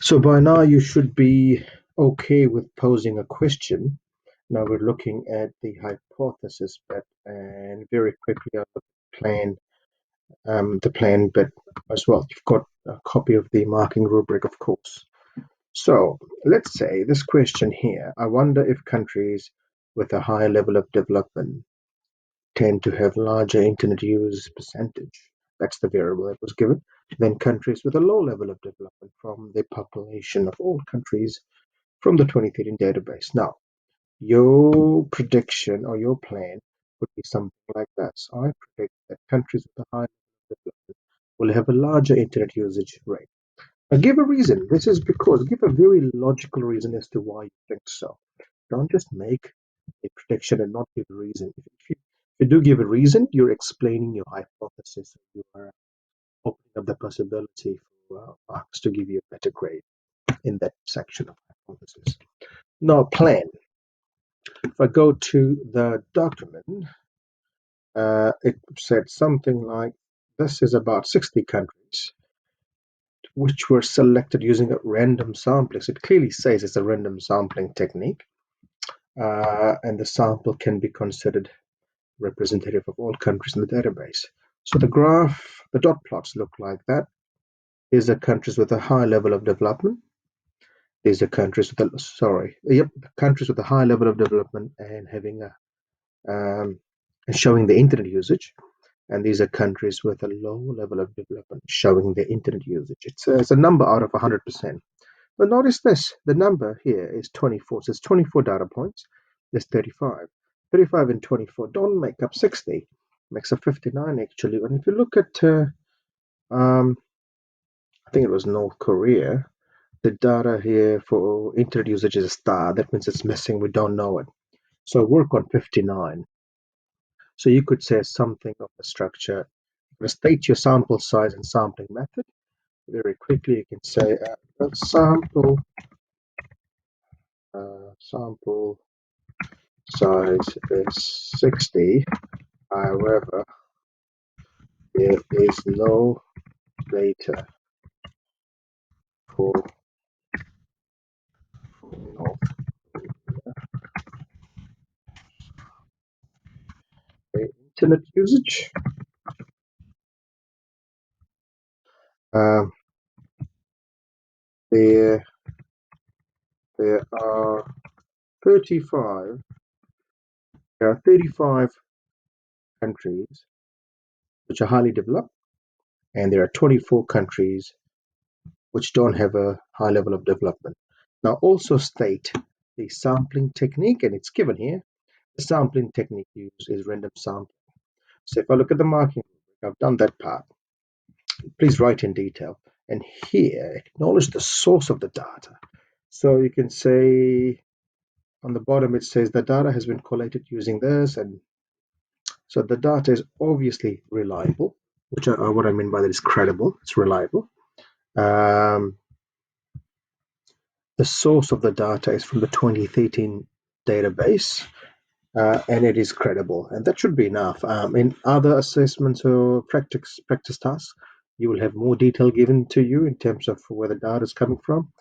So by now you should be okay with posing a question. Now we're looking at the hypothesis bit, and very quickly I'll the plan bit as well. You've got a copy of the marking rubric, of course. So let's say this question here, I wonder if countries with a higher level of development tend to have larger internet use percentage. That's the variable that was given. Than countries with a low level of development from the population of all countries from the 2013 database. Now, your prediction or your plan would be something like that. So I predict that countries with a high development will have a larger internet usage rate. Now, give a reason. This is because give a very logical reason as to why you think so. Don't just make a prediction and not give a reason. If you do give a reason, you're explaining your hypothesis. You are opening up the possibility for marks to give you a better grade in that section of hypothesis. Now, plan. If I go to the document, it said something like this is about 60 countries which were selected using a random sampling. So it clearly says it's a random sampling technique, and the sample can be considered representative of all countries in the database. So the graph, the dot plots look like that. These are countries with a high level of development. These are countries with countries with a high level of development and having a and showing the internet usage. And these are countries with a low level of development showing their internet usage. It's a number out of 100%. But notice this, the number here is 24. So it's 24 data points. There's 35. 35 and 24 don't make up 60. Makes up 59 actually. And if you look at, I think it was North Korea, the data here for internet usage is a star. That means it's missing. We don't know it. So work on 59. So you could say something of the structure. State your sample size and sampling method. Very quickly, you can say sample size is 60. However, there is no data for North internet usage. Um, there, there are 35. There are 35 countries which are highly developed, and there are 24 countries which don't have a high level of development. Now, also state the sampling technique, and it's given here. The sampling technique used is random sampling. So if I look at the marking, I've done that part. Please write in detail. And here, acknowledge the source of the data. So you can say on the bottom, it says the data has been collated using this. And so the data is obviously reliable, which what I mean by that is credible. It's reliable. The source of the data is from the 2013 database. And it is credible, and that should be enough. In other assessments or practice tasks, you will have more detail given to you in terms of where the data is coming from.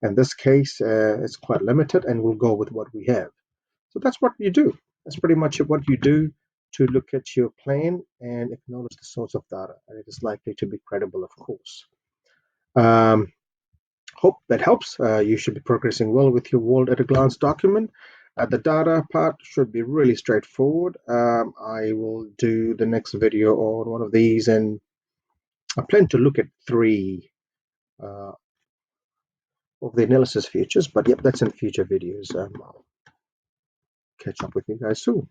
In this case, it's quite limited, and we'll go with what we have. So that's what you do. That's pretty much what you do to look at your plan and acknowledge the source of data, and it is likely to be credible, of course. Hope that helps. You should be progressing well with your world at a glance document. The data part should be really straightforward. I will do the next video on one of these, and I plan to look at 3 of the analysis features, but yep, that's in future videos. I'll catch up with you guys soon.